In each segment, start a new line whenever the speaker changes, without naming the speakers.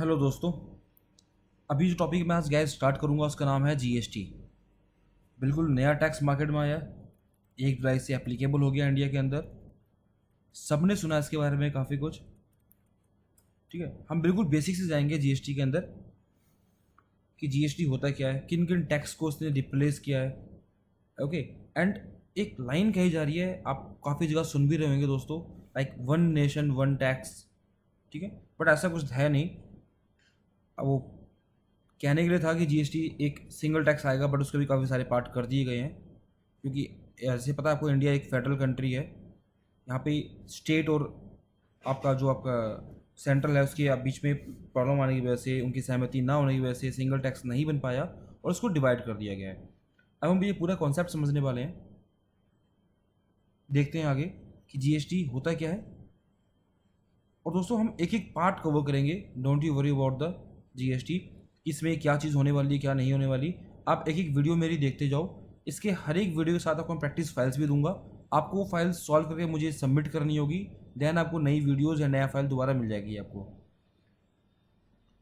Hello दोस्तों। अभी जो टॉपिक मैं आज गैस स्टार्ट करूंगा उसका नाम है जीएसटी। बिल्कुल नया टैक्स मार्केट में आया, 1 जुलाई से एप्लीकेबल हो गया इंडिया के अंदर। सबने सुना है इसके बारे में काफ़ी कुछ। ठीक है, हम बिल्कुल बेसिक से जाएंगे जीएसटी के अंदर कि जीएसटी होता क्या है, किन किन टैक्स को उसने रिप्लेस किया है। ओके। एंड एक लाइन कही जा रही है, आप काफ़ी जगह सुन भी रहे होंगे दोस्तों, like one nation one tax. ठीक है, बट ऐसा कुछ है नहीं। अब वो कहने के लिए था कि जीएसटी एक सिंगल टैक्स आएगा, बट उसके भी काफ़ी सारे पार्ट कर दिए गए हैं, क्योंकि ऐसे पता है आपको, इंडिया एक फेडरल कंट्री है। यहाँ पे स्टेट और आपका सेंट्रल है, उसके बीच में प्रॉब्लम आने की वजह से, उनकी सहमति ना होने की वजह से सिंगल टैक्स नहीं बन पाया और उसको डिवाइड कर दिया गया है। अब हम ये पूरा कॉन्सेप्ट समझने वाले हैं। देखते हैं आगे कि जीएसटी होता क्या है। और दोस्तों हम एक एक पार्ट कवर करेंगे, don't you worry about the GST, इसमें क्या चीज़ होने वाली है क्या नहीं होने वाली। आप एक एक वीडियो मेरी देखते जाओ। इसके हर एक वीडियो के साथ आपको मैं प्रैक्टिस फाइल्स भी दूंगा। आपको वो फाइल्स सॉल्व करके मुझे सबमिट करनी होगी, देन आपको नई वीडियोज़ या नया फाइल दोबारा मिल जाएगी। आपको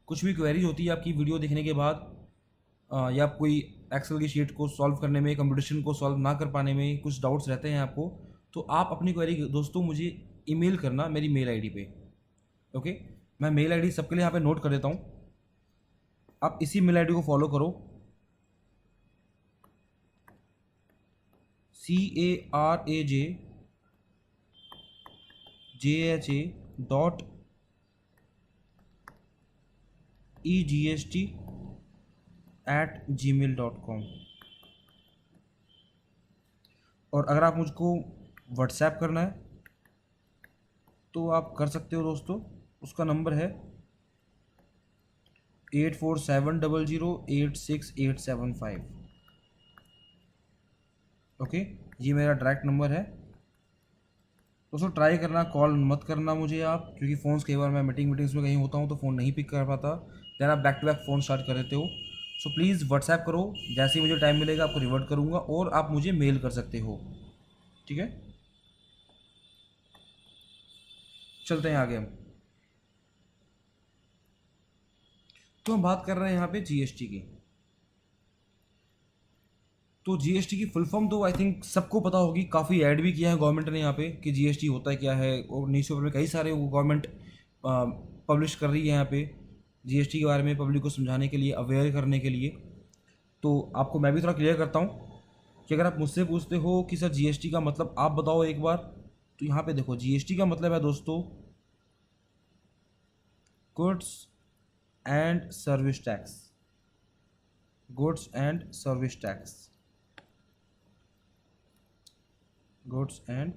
कुछ भी क्वेरीज होती है आपकी वीडियो देखने के बाद, या कोई एक्सेल की शीट को सॉल्व करने में, कंप्यूटेशन को सॉल्व ना कर पाने में कुछ डाउट्स रहते हैं आपको, तो आप अपनी क्वेरी दोस्तों मुझे ईमेल करना मेरी मेल आईडी पे। ओके, मैं मेल आईडी सबके लिए यहाँ पे नोट कर देता हूँ। आप इसी मेल आईडी को फॉलो करो, CARAJHA.EGST@gmail.com। और अगर आप मुझको व्हाट्सएप करना है तो आप कर सकते हो दोस्तों। उसका नंबर है 8470086875। ओके, ये मेरा डायरेक्ट नंबर है दोस्तों। ट्राई करना, कॉल मत करना मुझे आप, क्योंकि फ़ोन्स कई बार मैं मीटिंग्स में कहीं होता हूँ तो फ़ोन नहीं पिक कर पाता, देन आप back to back phone start कर देते हो। सो प्लीज़ व्हाट्सएप करो, जैसे ही मुझे टाइम मिलेगा आपको रिवर्ट करूँगा, और आप मुझे मेल कर सकते हो। ठीक है, चलते हैं आगे। हम बात कर रहे हैं यहाँ पे जीएसटी की। तो जीएसटी की फुल फॉर्म तो आई थिंक सबको पता होगी, काफ़ी ऐड भी किया है गवर्नमेंट ने यहाँ पे कि जीएसटी होता है क्या है, और न्यूज़पेपर में कई सारे वो गवर्नमेंट पब्लिश कर रही है यहाँ पे जीएसटी के बारे में, पब्लिक को समझाने के लिए, अवेयर करने के लिए। तो आपको मैं भी थोड़ा क्लियर करता हूँ कि अगर आप मुझसे पूछते हो कि सर जीएसटी का मतलब आप बताओ एक बार, तो यहाँ पे देखो, जीएसटी का मतलब है दोस्तों goods and service tax. Goods and service tax, goods and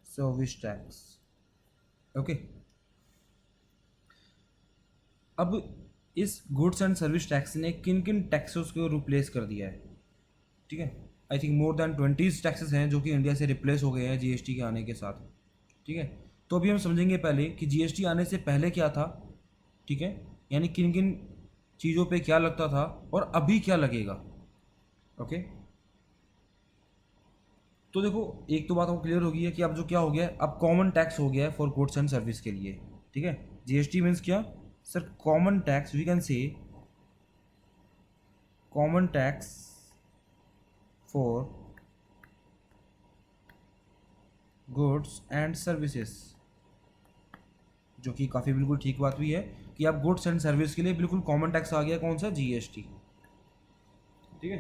service tax. Okay, अब इस गुड्स एंड सर्विस टैक्स ने किन किन टैक्सेस को रिप्लेस कर दिया है। ठीक है, I think more than 20 taxes हैं जो कि इंडिया से रिप्लेस हो गए हैं जीएसटी के आने के साथ। ठीक है, तो अभी हम समझेंगे पहले कि जीएसटी आने से पहले क्या था। ठीक है, यानी किन किन चीज़ों पे क्या लगता था और अभी क्या लगेगा। ओके, तो देखो, एक तो बात आपको क्लियर हो गई है कि अब जो क्या हो गया है, अब कॉमन टैक्स हो गया है फॉर गुड्स एंड सर्विस के लिए। ठीक है, जीएसटी मीन्स क्या sir, common tax, we can say common tax for goods and services, जो कि काफ़ी बिल्कुल ठीक बात भी है कि अब गुड्स एंड सर्विस के लिए बिल्कुल कॉमन टैक्स आ गया, कौन सा, जीएसटी। ठीक है,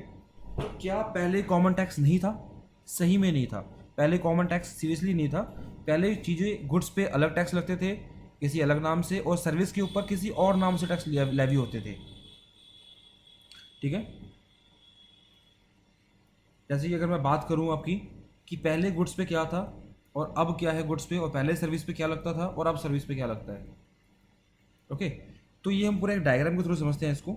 क्या पहले कॉमन टैक्स नहीं था? सही में नहीं था। पहले कॉमन टैक्स सीरियसली नहीं था। पहले चीज़ें, गुड्स पे अलग टैक्स लगते थे किसी अलग नाम से, और सर्विस के ऊपर किसी और नाम से टैक्स लेवी होते थे। ठीक है, जैसे कि अगर मैं बात करूं आपकी कि पहले गुड्स पे क्या था और अब क्या है गुड्स पे, और पहले सर्विस पे क्या लगता था और अब सर्विस पे क्या लगता है। ओके, तो ये हम पूरा एक डायग्राम के थ्रू समझते हैं इसको।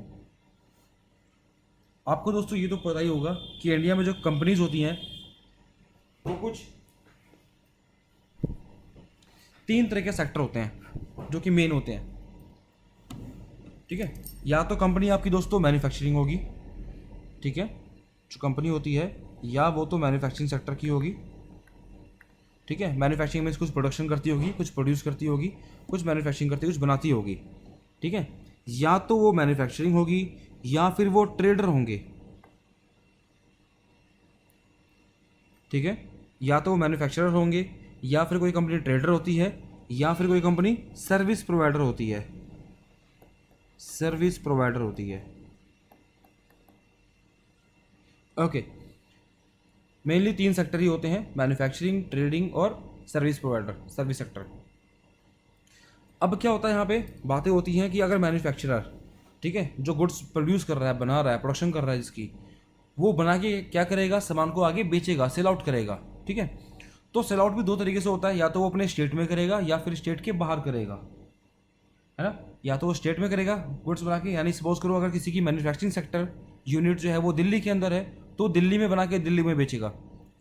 आपको दोस्तों ये तो पता ही होगा कि इंडिया में जो कंपनीज होती हैं वो कुछ 3 तरह के सेक्टर होते हैं जो कि मेन होते हैं। ठीक है, या तो कंपनी आपकी दोस्तों मैन्युफैक्चरिंग होगी। ठीक है, जो कंपनी होती है या वो तो मैन्युफैक्चरिंग सेक्टर की होगी। ठीक है, मैन्युफैक्चरिंग मीन्स कुछ प्रोडक्शन करती होगी, कुछ प्रोड्यूस करती होगी, कुछ मैन्युफैक्चरिंग करती होगी, कुछ बनाती होगी। ठीक है, या तो वो मैन्युफैक्चरिंग होगी या फिर वो ट्रेडर होंगे। ठीक है, या तो वो मैन्युफैक्चरर होंगे, या फिर कोई कंपनी ट्रेडर होती है, या फिर कोई कंपनी सर्विस प्रोवाइडर होती है। सर्विस प्रोवाइडर होती है। ओके, मेनली 3 सेक्टर ही होते हैं, मैन्युफैक्चरिंग, ट्रेडिंग और सर्विस प्रोवाइडर, सर्विस सेक्टर। अब क्या होता है, यहाँ पे बातें होती हैं कि अगर मैन्युफैक्चरर, ठीक है, जो गुड्स प्रोड्यूस कर रहा है, बना रहा है, प्रोडक्शन कर रहा है जिसकी, वो बना के क्या करेगा, सामान को आगे बेचेगा, सेल आउट करेगा। ठीक है, तो सेल आउट भी 2 तरीके से होता है, या तो वो अपने स्टेट में करेगा या फिर स्टेट के बाहर करेगा, है ना। या तो वो स्टेट में करेगा गुड्स बना के, यानी सपोज करो अगर किसी की मैन्युफैक्चरिंग सेक्टर यूनिट जो है वो दिल्ली के अंदर है, तो दिल्ली में बना के दिल्ली में बेचेगा।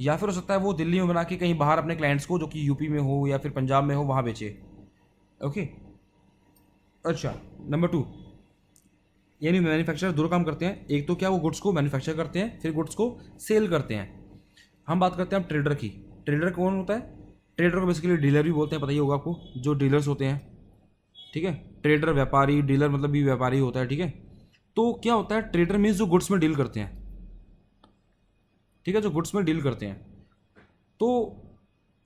या फिर हो सकता है वो दिल्ली में बना के कहीं बाहर अपने क्लाइंट्स को, जो कि यूपी में हो या फिर पंजाब में हो, वहाँ बेचे। ओके, अच्छा, नंबर 2, यानी मैन्युफैक्चरर दो काम करते हैं। एक तो क्या, वो गुड्स को मैन्युफैक्चर करते हैं, फिर गुड्स को सेल करते हैं। हम बात करते हैं अब ट्रेडर की। ट्रेडर कौन होता है? ट्रेडर को बेसिकली डीलर भी बोलते हैं, पता ही होगा आपको, जो डीलर्स होते हैं। ठीक है, ट्रेडर व्यापारी, डीलर मतलब भी व्यापारी होता है। ठीक है, तो क्या होता है, ट्रेडर मीन्स जो गुड्स में डील करते हैं। ठीक है, जो गुड्स में डील करते हैं, तो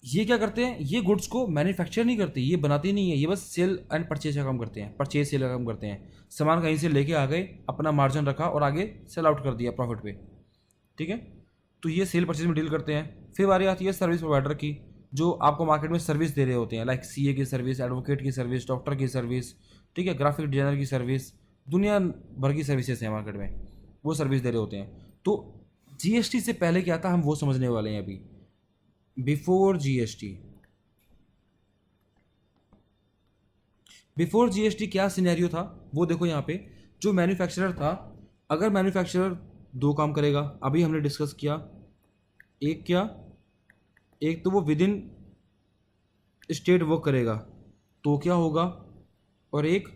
ये क्या करते हैं, ये गुड्स को मैन्युफैक्चर नहीं करते, ये बनाते नहीं है, ये बस सेल एंड परचेज का काम करते हैं, परचेज सेल का काम करते हैं। सामान कहीं से लेके आ गए, अपना मार्जिन रखा और आगे सेल आउट कर दिया प्रॉफिट पे। ठीक है, तो ये सेल परचेज में डील करते हैं। फिर बारी आती है सर्विस प्रोवाइडर की, जो आपको मार्केट में सर्विस दे रहे होते हैं, लाइक सीए की सर्विस, एडवोकेट की सर्विस, डॉक्टर की सर्विस, ठीक है, ग्राफिक डिजाइनर की सर्विस, दुनिया भर की सर्विसेज हैं मार्केट में, वो सर्विस दे रहे होते हैं। तो जीएसटी से पहले क्या था, हम वो समझने वाले हैं अभी। बिफोर जीएसटी, बिफोर जीएसटी क्या सिनेरियो था वो देखो। यहाँ पे जो मैन्युफैक्चरर था, अगर मैन्युफैक्चरर 2 काम करेगा, अभी हमने डिस्कस किया, एक क्या, एक तो वो विद इन स्टेट वर्क करेगा तो क्या होगा, और एक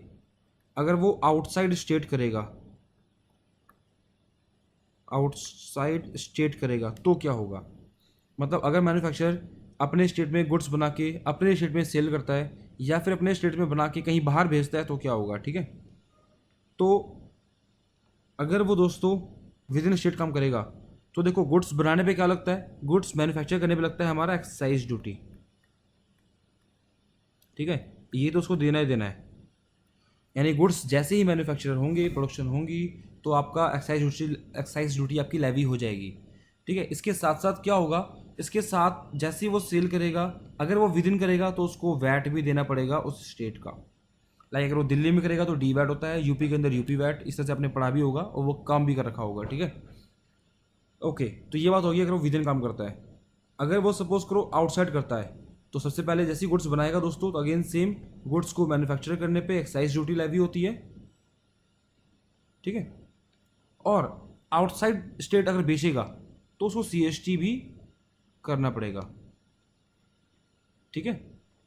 अगर वो आउटसाइड स्टेट करेगा, आउटसाइड स्टेट करेगा तो क्या होगा। मतलब अगर मैन्युफैक्चरर अपने स्टेट में गुड्स बना के अपने स्टेट में सेल करता है, या फिर अपने स्टेट में बना के कहीं बाहर भेजता है, तो क्या होगा। ठीक है, तो अगर वो दोस्तों विद इन स्टेट काम करेगा, तो देखो गुड्स बनाने पे क्या लगता है, गुड्स मैन्युफैक्चर करने पे लगता है हमारा एक्साइज ड्यूटी। ठीक है, ये तो उसको देना ही देना है, यानी गुड्स जैसे ही मैन्युफैक्चरर होंगे, प्रोडक्शन होंगी, तो आपका एक्साइज ड्यूटी आपकी लेवी हो जाएगी। ठीक है, इसके साथ साथ क्या होगा, इसके साथ जैसे ही वो सेल करेगा, अगर वो विद इन करेगा तो उसको वैट भी देना पड़ेगा उस स्टेट का। लाइक अगर वो दिल्ली में करेगा तो डी वैट होता है, यूपी के अंदर यूपी वैट, इस तरह से आपने पढ़ा भी होगा और वो काम भी कर रखा होगा। ठीक है, ओके, तो ये बात होगी अगर वो विद इन काम करता है। अगर वो सपोज करो आउटसाइड करता है, तो सबसे पहले जैसी गुड्स बनाएगा दोस्तों, तो अगेन सेम गुड्स को मैन्युफैक्चर करने पे एक्साइज ड्यूटी लेवी होती है। ठीक है, और आउटसाइड स्टेट अगर बेचेगा तो उसको सीएसटी भी करना पड़ेगा। ठीक है,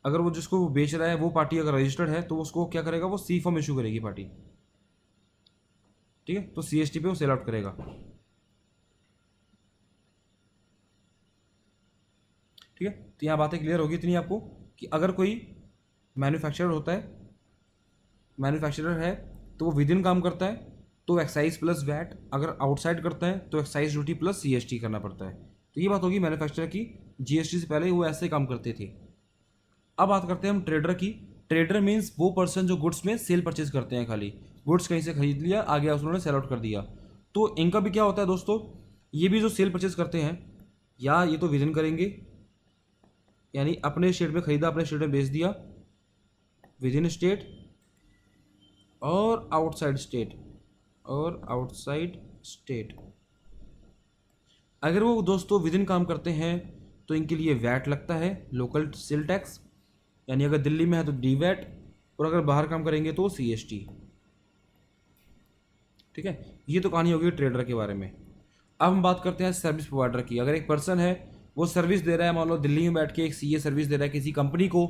अगर वो जिसको वो बेच रहा है वो पार्टी अगर रजिस्टर्ड है, तो उसको क्या करेगा, वो सी फॉर्म इशू करेगी पार्टी। ठीक है, तो सीएसटी पे वो सेल आउट करेगा। ठीक है, तो यहाँ बातें क्लियर होगी इतनी आपको, कि अगर कोई मैन्युफैक्चरर होता है, मैन्युफैक्चरर है, तो वो विद इन काम करता है तो एक्साइज प्लस वैट, अगर आउटसाइड करता है तो एक्साइज ड्यूटी प्लस सीएसटी करना पड़ता है। तो ये बात होगी मैन्युफैक्चरर की, जीएसटी से पहले वो ऐसे काम करते थे। अब बात करते हैं हम ट्रेडर की। ट्रेडर मीन्स वो पर्सन जो गुड्स में सेल परचेज करते हैं, खाली गुड्स कहीं से खरीद लिया, आगे उन्होंने सेल आउट कर दिया। तो इनका भी क्या होता है दोस्तों, ये भी जो सेल परचेज करते हैं, या ये तो विद इन करेंगे, यानी अपने स्टेट में खरीदा, अपने स्टेट में बेच दिया, विद इन स्टेट और आउटसाइड स्टेट, और आउटसाइड स्टेट। अगर वो दोस्तों विद इन काम करते हैं तो इनके लिए वैट लगता है, लोकल सेल टैक्स, यानी अगर दिल्ली में है तो डी वैट, और अगर बाहर काम करेंगे तो सीएसटी। ठीक है, ये तो कहानी होगी ट्रेडर के बारे में। अब हम बात करते हैं सर्विस प्रोवाइडर की। अगर एक पर्सन है, वो सर्विस दे रहा है, मान लो दिल्ली में बैठ के एक सीए सर्विस दे रहा है किसी कंपनी को,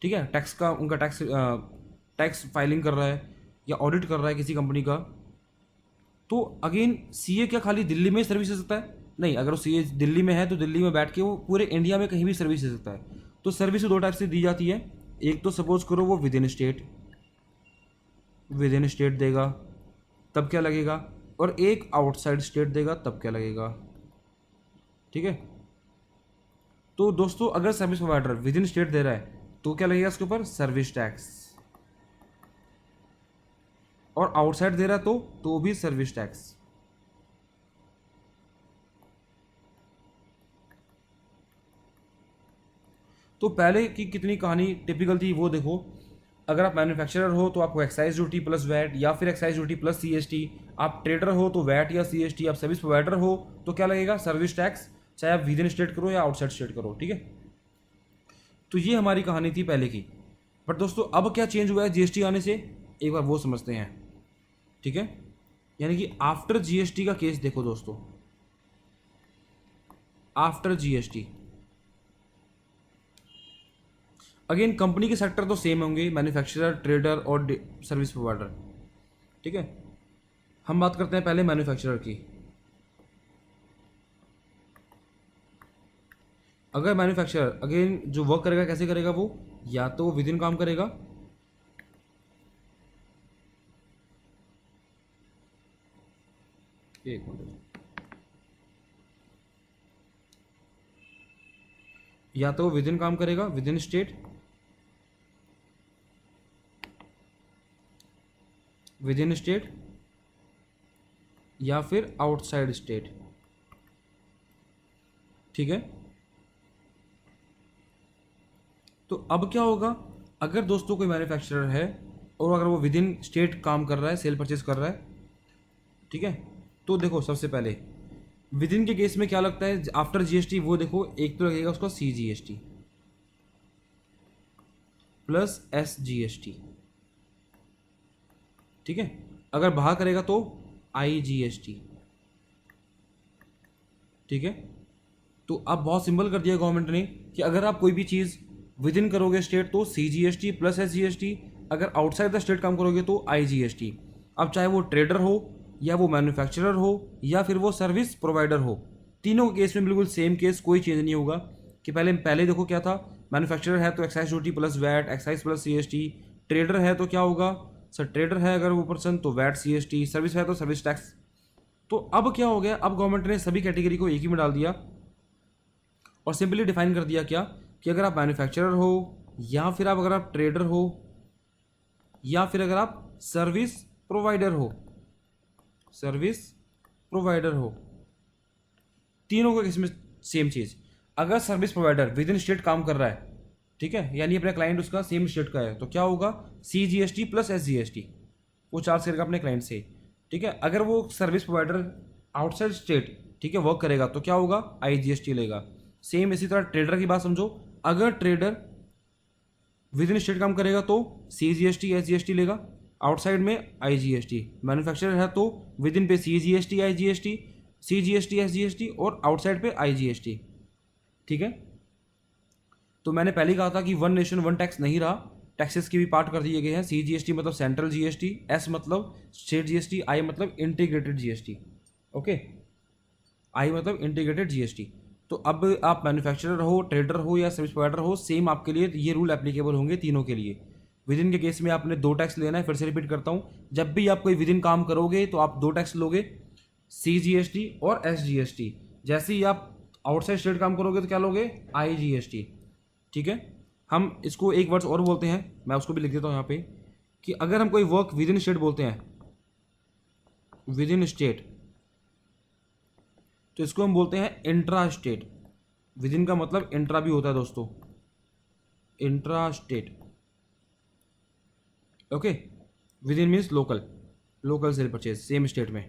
ठीक है, टैक्स का, उनका टैक्स फाइलिंग कर रहा है या ऑडिट कर रहा है किसी कंपनी का, तो अगेन सीए क्या खाली दिल्ली में सर्विस दे सकता है? नहीं, अगर वो सी दिल्ली में है तो दिल्ली में बैठ के वो पूरे इंडिया में कहीं भी सर्विस दे सकता है। तो सर्विस दो टाइप से दी जाती है। एक तो सपोज करो वो विद इन स्टेट देगा, तब क्या लगेगा, और एक आउटसाइड स्टेट देगा तब क्या लगेगा। ठीक है, तो दोस्तों अगर service provider within state दे रहा है तो क्या लगेगा इसके ऊपर, सर्विस टैक्स, और आउटसाइड दे रहा है तो भी सर्विस टैक्स। तो पहले की कितनी कहानी टिपिकल थी वो देखो। अगर आप मैन्युफैक्चरर हो तो आपको एक्साइज ड्यूटी प्लस वैट या फिर एक्साइज ड्यूटी प्लस सीएसटी। आप ट्रेडर हो तो वैट या सीएसटी। आप सर्विस प्रोवाइडर हो तो क्या लगेगा, सर्विस टैक्स, चाहे आप विद इन स्टेट करो या आउटसाइड स्टेट करो। ठीक है, तो ये हमारी कहानी थी पहले की। बट दोस्तों अब क्या चेंज हुआ है जीएसटी आने से, एक बार वो समझते हैं। ठीक है, यानी कि आफ्टर जीएसटी का केस देखो दोस्तों। आफ्टर जीएसटी अगेन कंपनी के सेक्टर तो सेम होंगे, मैन्युफैक्चरर, ट्रेडर और सर्विस प्रोवाइडर। ठीक है, हम बात करते हैं पहले मैन्युफैक्चरर की। अगर मैन्युफैक्चरर अगेन जो वर्क करेगा कैसे करेगा, वो या तो विद इन काम करेगा, एक मिनट, या तो विद इन काम करेगा with in state, with in state या फिर आउटसाइड स्टेट। ठीक है, तो अब क्या होगा, अगर दोस्तों कोई मैन्युफैक्चरर है और अगर वो विद इन स्टेट काम कर रहा है, सेल परचेज कर रहा है, ठीक है, तो देखो सबसे पहले विद इन के केस में क्या लगता है आफ्टर जीएसटी, वो देखो एक तो लगेगा उसका सीजीएसटी प्लस एसजीएसटी। ठीक है, अगर बाहर करेगा तो आईजीएसटी। ठीक है, तो अब बहुत सिंपल कर दिया गवर्नमेंट ने कि अगर आप कोई भी चीज़ विद इन करोगे स्टेट तो सीजीएसटी प्लस एसजीएसटी, अगर आउटसाइड द स्टेट काम करोगे तो आईजीएसटी। अब चाहे वो ट्रेडर हो या वो मैन्युफैक्चरर हो या फिर वो सर्विस प्रोवाइडर हो, तीनों केस में बिल्कुल सेम केस, कोई चेंज नहीं होगा। कि पहले देखो क्या था, मैन्युफैक्चरर है तो excise duty plus VAT, excise plus CST. Trader है तो क्या होगा सर, ट्रेडर है अगर वो पर्सन तो वैट सीएसटी, सर्विस है तो सर्विस टैक्स। तो अब क्या हो गया, अब गवर्नमेंट ने सभी कैटेगरी को एक ही में डाल दिया और सिंपली डिफाइन कर दिया क्या, कि अगर आप मैन्युफैक्चरर हो या फिर अगर आप ट्रेडर हो या फिर अगर आप सर्विस प्रोवाइडर हो, तीनों का केस में सेम चीज़। अगर service provider within state काम कर रहा है, ठीक है, यानी अपना क्लाइंट उसका सेम स्टेट का है, तो क्या होगा, सीजीएसटी प्लस एसजीएसटी, वो चार्ज करेगा अपने क्लाइंट से। ठीक है, अगर वो सर्विस प्रोवाइडर आउटसाइड स्टेट, ठीक है, वर्क करेगा तो क्या होगा, आईजीएसटी लेगा। सेम इसी तरह ट्रेडर की बात समझो, अगर ट्रेडर विद इन स्टेट काम करेगा तो सीजीएसटी एसजीएसटी लेगा, आउटसाइड में आईजीएसटी। मैन्युफैक्चरर है तो विद इन पे सीजीएसटी आईजीएसटी, सीजीएसटी एसजीएसटी और आउटसाइड पे आईजीएसटी। ठीक है, तो मैंने पहले कहा था कि वन नेशन वन टैक्स नहीं रहा, टैक्सेस के भी पार्ट कर दिए गए हैं। सीजीएसटी मतलब सेंट्रल जीएसटी, एस मतलब स्टेट जीएसटी, आई मतलब इंटीग्रेटेड जीएसटी। ओके, आई मतलब इंटीग्रेटेड जीएसटी। तो अब आप मैन्युफैक्चरर हो, ट्रेडर हो या सर्विस प्रोवाइडर हो, सेम आपके लिए ये रूल एप्लीकेबल होंगे तीनों के लिए। विद इन के केस में आपने दो टैक्स लेना है, फिर से रिपीट करता हूँ, जब भी आप कोई विद इन काम करोगे तो आप दो टैक्स लोगे, सीजीएसटी और एसजीएसटी। जैसे ही आप आउटसाइड स्टेट काम करोगे तो क्या लोगे, आईजीएसटी। ठीक है, हम इसको एक वर्ड और बोलते हैं, मैं उसको भी लिख देता हूँ यहाँ पे, कि अगर हम कोई वर्क विद इन स्टेट बोलते हैं, विद इन स्टेट, तो इसको हम बोलते हैं इंट्रा स्टेट। विद इन का मतलब इंट्रा भी होता है दोस्तों, intra state. Okay, with in means local, local cell purchase same state में।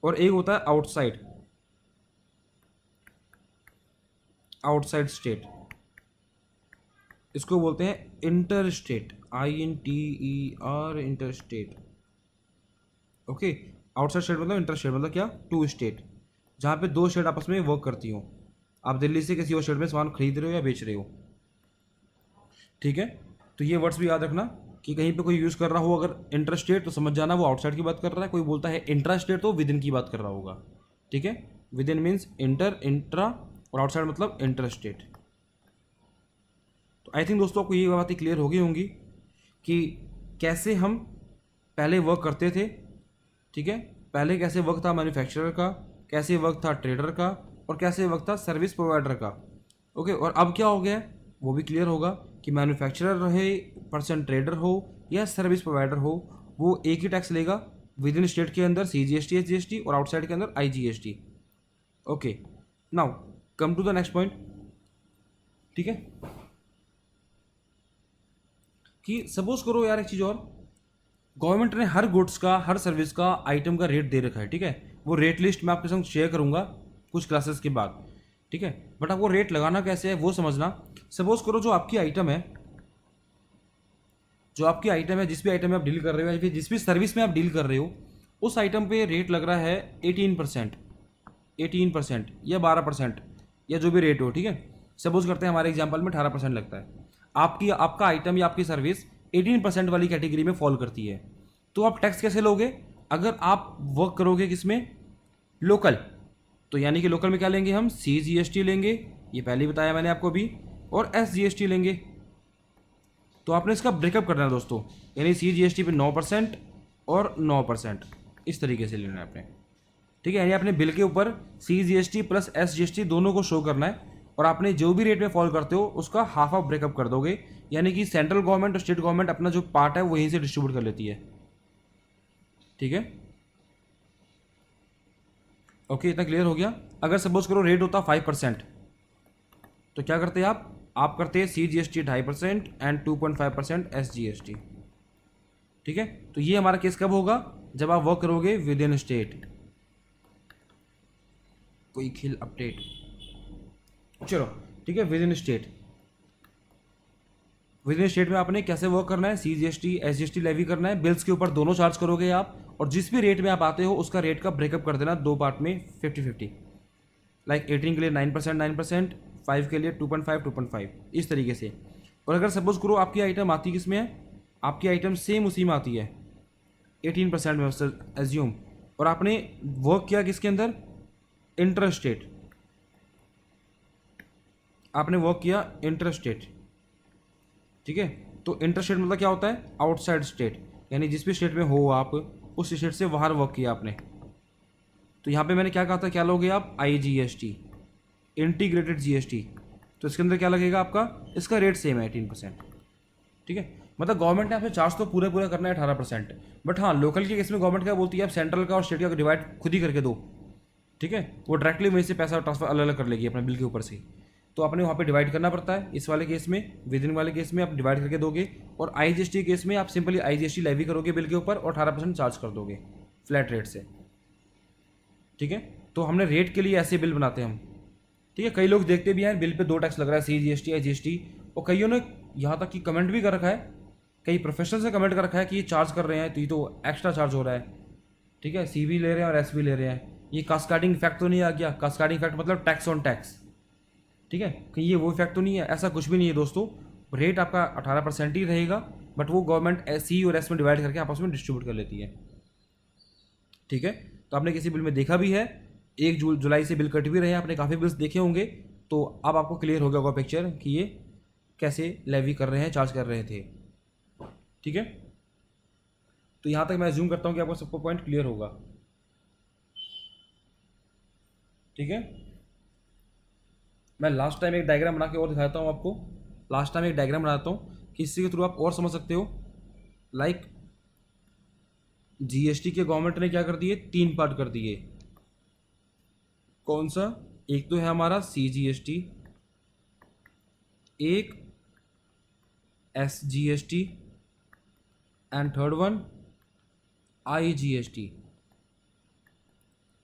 और एक होता है आउटसाइड, आउटसाइड स्टेट, इसको बोलते हैं inter state, INTER, inter state. Okay, outside state मतलब इंटर स्टेट मतलब क्या, टू स्टेट, जहाँ पे दो स्टेट आपस में वर्क करती हो। आप दिल्ली से किसी और स्टेट में सामान खरीद रहे हो या बेच रहे हो। ठीक है, तो ये वर्ड्स भी याद रखना कि कहीं पे कोई यूज़ कर रहा हो अगर इंटर स्टेट तो समझ जाना वो आउटसाइड की बात कर रहा है, कोई बोलता है इंट्रा स्टेट तो विद इन की बात कर रहा होगा। ठीक है, with in means inter, intra, और आउटसाइड मतलब इंटर स्टेट। तो आई थिंक दोस्तों आपको ये बातें क्लियर हो गई होंगी कि कैसे हम पहले वर्क करते थे। ठीक है, पहले कैसे वर्क था मैन्युफैक्चरर का, कैसे वर्क था ट्रेडर का, और कैसे वर्क था सर्विस प्रोवाइडर का। ओके, और अब क्या हो गया है वो भी क्लियर होगा कि मैन्युफैक्चरर रहे, पर्सन ट्रेडर हो या सर्विस प्रोवाइडर हो, वो एक ही टैक्स लेगा विद इन स्टेट के अंदर CGST SGST, और आउटसाइड के अंदर IGST। Okay, now come to the next point. ठीक है, कि सपोज करो यार एक चीज़ और, गवर्नमेंट ने हर गुड्स का, हर सर्विस का, आइटम का रेट दे रखा है। ठीक है, वो रेट लिस्ट मैं आपके संग शेयर करूंगा कुछ क्लासेस के बाद। ठीक है, बट आपको रेट लगाना कैसे है वो समझना। सपोज करो जो आपकी आइटम है, जिस भी आइटम में आप डील कर रहे हो या फिर जिस भी सर्विस में आप डील कर रहे हो, उस आइटम पे रेट लग रहा है 18%, 18% या 12%, या जो भी रेट हो। ठीक है, सपोज करते हैं हमारे एग्जाम्पल में 18% लगता है। आपका आइटम या आपकी सर्विस 18% वाली कैटेगरी में फॉल करती है, तो आप टैक्स कैसे लोगे? अगर आप वर्क करोगे किसमें? लोकल। तो यानी कि लोकल में क्या लेंगे हम? CGST लेंगे, ये पहले ही बताया मैंने आपको अभी, और SGST लेंगे। तो आपने इसका ब्रेकअप करना है दोस्तों, यानी CGST पे 9% और 9%, इस तरीके से लेना है आपने। ठीक है, यानी आपने बिल के ऊपर CGST प्लस SGST दोनों को शो करना है, और आपने जो भी रेट में फॉल करते हो उसका हाफ ऑफ ब्रेकअप कर दोगे, यानी कि सेंट्रल गवर्नमेंट और स्टेट गवर्नमेंट अपना जो पार्ट है वहीं से डिस्ट्रीब्यूट कर लेती है। ठीक है, ओके, इतना क्लियर हो गया। अगर सपोज करो रेट होता 5%, तो क्या करते हैं आप करते हैं CGST 2.5% एंड 2.5% SGST। ठीक है, तो ये हमारा केस कब होगा? जब आप वर्क करोगे विद इन स्टेट। कोई खेल अपडेट, चलो ठीक है, with in state. With in state में आपने कैसे वर्क करना है? CGST SGST लेवी करना है, बिल्स के ऊपर दोनों चार्ज करोगे आप, और जिस भी रेट में आप आते हो उसका रेट का ब्रेकअप कर देना दो पार्ट में 50-50। लाइक 18 के लिए 9%, 9%, 5 के लिए 2.5, 2.5, इस तरीके से। और अगर सपोज करो आपकी आइटम आती किस में है? आपकी आइटम सेम उसी में आती है 18% में एज्यूम, और आपने वर्क किया किसके अंदर? Inter state. आपने वर्क किया इंटर स्टेट। ठीक है, तो इंटर स्टेट मतलब क्या होता है? आउटसाइड स्टेट, यानी जिस भी स्टेट में हो आप, उस स्टेट से बाहर वर्क किया आपने। तो यहाँ पे मैंने क्या कहा था, क्या लोगे आप? IGST, integrated GST। तो इसके अंदर क्या लगेगा आपका? इसका रेट सेम है 18%। ठीक है, मतलब गवर्नमेंट ने आपसे चार्ज तो पूरा पूरा करना है 18%, बट हाँ लोकल के केस में गवर्नमेंट क्या बोलती है, आप सेंट्रल का और स्टेट का डिवाइड खुद ही करके दो। ठीक है, वो डायरेक्टली वहीं से पैसा ट्रांसफर अलग अलग कर लेगी अपने बिल के ऊपर से। तो आपने वहाँ पे डिवाइड करना पड़ता है। इस वाले केस में, विद इन वाले केस में आप डिवाइड करके दोगे, और IGST केस में आप सिंपली IGST लेवी करोगे बिल के ऊपर और 18% चार्ज कर दोगे फ्लैट रेट से। ठीक है, तो हमने रेट के लिए ऐसे बिल बनाते हैं हम। ठीक है, कई लोग देखते भी हैं बिल पे दो टैक्स लग रहा है, CGST IGST, और कईयों ने यहाँ तक कि कमेंट भी कर रखा है, कई प्रोफेशनल से कमेंट कर रखा है कि ये चार्ज कर रहे हैं तो ये तो एक्स्ट्रा चार्ज हो रहा है। ठीक है, CV ले रहे हैं और SV ले रहे हैं, ये कास्केडिंग इफेक्ट तो नहीं आ गया? कास्केडिंग इफेक्ट मतलब टैक्स ऑन टैक्स। ठीक है, कहीं ये वो इफेक्ट तो नहीं है? ऐसा कुछ भी नहीं है दोस्तों, रेट आपका 18% ही रहेगा, बट वो गवर्नमेंट C और S में डिवाइड करके आपस में डिस्ट्रीब्यूट कर लेती है। ठीक है, तो आपने किसी बिल में देखा भी है, 1 जुलाई से बिल कट भी रहे हैं, आपने काफ़ी बिल्स देखे होंगे, तो अब आपको क्लियर हो गया होगा पिक्चर कि ये कैसे लेवी कर रहे हैं, चार्ज कर रहे थे। ठीक है, तो यहाँ तक मैं जूम करता हूँ कि आपको सबको पॉइंट क्लियर होगा। ठीक है, मैं लास्ट टाइम एक डायग्राम बना के और दिखाता हूँ आपको। लास्ट टाइम एक डायग्राम बनाता हूँ कि इसके थ्रू आप और समझ सकते हो। लाइक GST के गवर्नमेंट ने क्या कर दिए? 3 पार्ट कर दिए। कौन सा? एक तो है हमारा CGST, एक SGST, and third one IGST।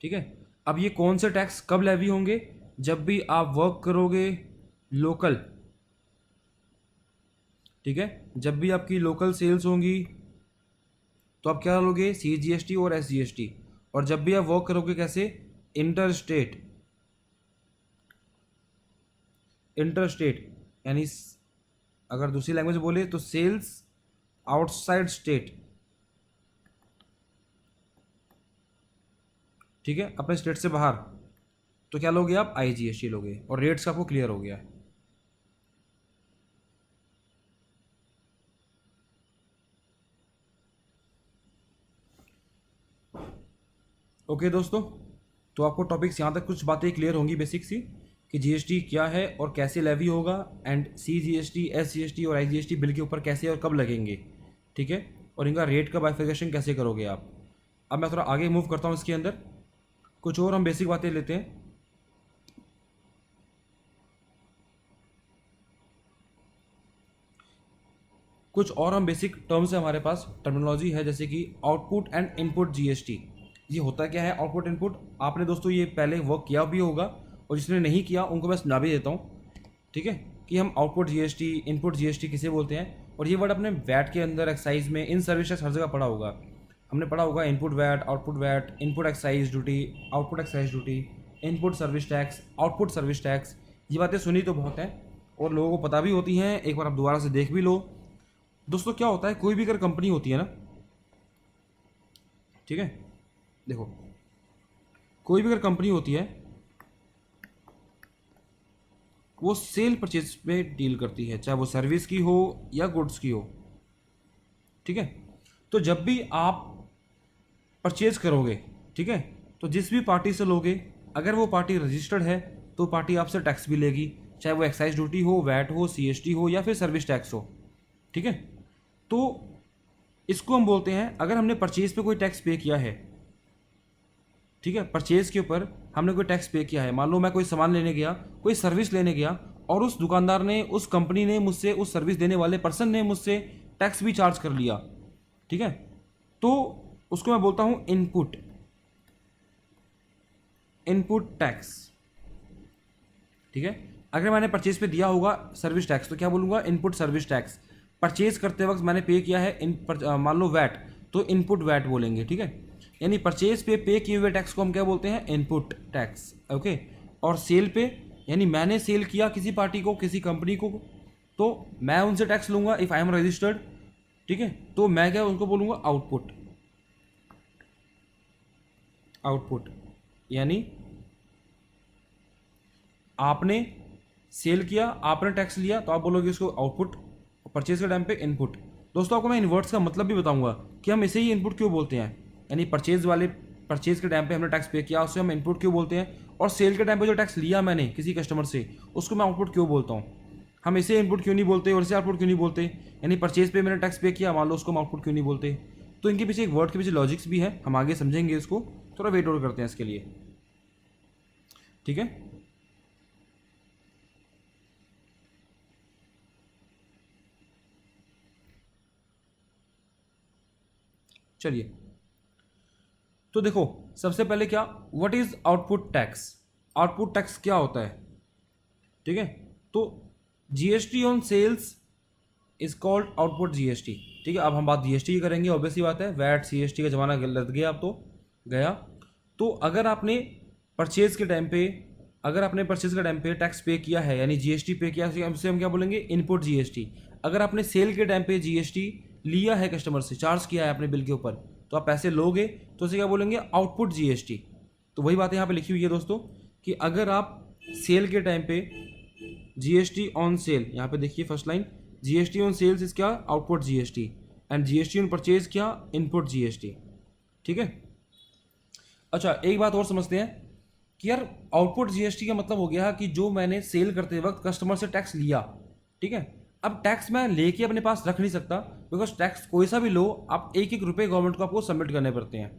ठीक है, अब ये कौन से टैक्स कब लेवी होंगे? जब भी आप वर्क करोगे लोकल। ठीक है, जब भी आपकी लोकल सेल्स होंगी तो आप क्या लोगे? CGST और SGST। और जब भी आप वर्क करोगे कैसे? Inter state. इंटर स्टेट यानी अगर दूसरी लैंग्वेज बोले तो सेल्स आउटसाइड स्टेट। ठीक है, अपने स्टेट से बाहर। तो क्या लोगे आप, IGST लोगे, और रेट्स का आपको क्लियर हो गया। ओके दोस्तों, तो आपको टॉपिक्स यहाँ तक कुछ बातें क्लियर होंगी बेसिक सी, कि जीएसटी क्या है और कैसे लेवी होगा, एंड CGST, SGST और IGST बिल के ऊपर कैसे और कब लगेंगे, ठीक है, और इनका रेट का बाइफिकेशन कैसे करोगे आप। अब मैं थोड़ा आगे मूव करता हूँ इसके अंदर, कुछ और हम बेसिक बातें लेते हैं। कुछ और हम बेसिक टर्म्स है हमारे पास, टर्मिनोलॉजी है, जैसे कि आउटपुट एंड इनपुट जीएसटी। ये होता क्या है आउटपुट इनपुट, आपने दोस्तों ये पहले वर्क किया भी होगा, और जिसने नहीं किया उनको मैं सुना भी देता हूँ, ठीक है, कि हम आउटपुट जीएसटी, इनपुट जीएसटी किसे बोलते हैं। और ये वर्ड अपने वैट के अंदर, एक्साइज में, इन सर्विसेज हर जगह पढ़ा होगा, हमने पढ़ा होगा input VAT, output VAT, input excise duty, output excise duty, input service tax, output service tax. ये बातें सुनी तो बहुत हैं और लोगों को पता भी होती हैं, एक बार आप दोबारा से देख भी लो। दोस्तों क्या होता है, कोई भी अगर कंपनी होती है ना, ठीक है, देखो कोई भी अगर कंपनी होती है वो सेल परचेज पे डील करती है, चाहे वो सर्विस की हो या गुड्स की हो, ठीक है। तो जब भी आप परचेज करोगे, ठीक है, तो जिस भी पार्टी से लोगे, अगर वो पार्टी रजिस्टर्ड है तो पार्टी आपसे टैक्स भी लेगी, चाहे वो एक्साइज ड्यूटी हो, वैट हो, CST हो या फिर सर्विस टैक्स हो, ठीक है। तो इसको हम बोलते हैं, अगर हमने परचेज पे कोई टैक्स पे किया है, ठीक है, परचेज के ऊपर हमने कोई टैक्स पे किया है, मान लो मैं कोई सामान लेने गया, कोई सर्विस लेने गया, और उस दुकानदार ने, उस कंपनी ने मुझसे, उस सर्विस देने वाले पर्सन ने मुझसे टैक्स भी चार्ज कर लिया, ठीक है, तो उसको मैं बोलता हूं इनपुट, इनपुट टैक्स, ठीक है। अगर मैंने परचेज पे दिया होगा सर्विस टैक्स तो क्या बोलूंगा, इनपुट सर्विस टैक्स। परचेज करते वक्त मैंने पे किया है मान लो वैट, तो इनपुट वैट बोलेंगे, ठीक है। यानी परचेज पे किए हुए टैक्स को हम क्या बोलते हैं, इनपुट टैक्स, ओके। और सेल पे, यानी मैंने सेल किया किसी पार्टी को, किसी कंपनी को, तो मैं उनसे टैक्स लूंगा इफ़ आई एम रजिस्टर्ड, ठीक है, तो मैं क्या उनको बोलूंगा, आउटपुट, आउटपुट। यानी आपने सेल किया, आपने टैक्स लिया, तो आप बोलोगे इसको आउटपुट, परचेज के टाइम पे इनपुट। दोस्तों आपको मैं इन वर्ड्स का मतलब भी बताऊंगा कि हम इसे ही इनपुट क्यों बोलते हैं, यानी परचेज के टाइम पे हमने टैक्स पे किया, उससे हम इनपुट क्यों बोलते हैं, और सेल के टाइम पे जो टैक्स लिया मैंने किसी कस्टमर से, उसको मैं आउटपुट क्यों बोलता हूँ। हम इसे इनपुट क्यों नहीं बोलते और इसे आउटपुट क्यों नहीं बोलते, यानी परचेज पे मैंने टैक्स पे किया, मान लो, उसको हम आउटपुट क्यों नहीं बोलते। तो इनके पीछे, एक वर्ड के पीछे लॉजिक्स भी है, हम आगे समझेंगे इसको, थोड़ा वेट और करते हैं इसके लिए, ठीक है। चलिए, तो देखो सबसे पहले क्या, what is output tax, output tax क्या होता है, ठीक है। तो GST on sales is called output GST, ठीक है। अब हम बात GST की करेंगे, ऑब्वियसली बात है, वैट CST का जमाना लग गया, अब तो गया। तो अगर आपने परचेज के टाइम पे, अगर आपने परचेज के टाइम पे टैक्स पे किया है, यानी GST पे किया, उसे हम क्या बोलेंगे, इनपुट GST। अगर आपने सेल के टाइम पे GST लिया है, कस्टमर से चार्ज किया है अपने बिल के ऊपर, तो आप पैसे लोगे, तो उसे क्या बोलेंगे, आउटपुट GST। तो वही बात यहाँ पे लिखी हुई है दोस्तों, कि अगर आप सेल के टाइम पे GST ऑन सेल, यहाँ पे देखिए first line, GST on sales is क्या, output GST, and GST on purchase क्या, इनपुट GST, ठीक है। अच्छा एक बात और समझते हैं कि यार आउटपुट GST का मतलब हो गया कि जो मैंने सेल करते वक्त कस्टमर से टैक्स लिया, ठीक है। अब टैक्स मैं लेके अपने पास रख नहीं सकता, बिकॉज टैक्स कोई सा भी लो, आप एक एक रुपये गवर्नमेंट को आपको सबमिट करने पड़ते हैं,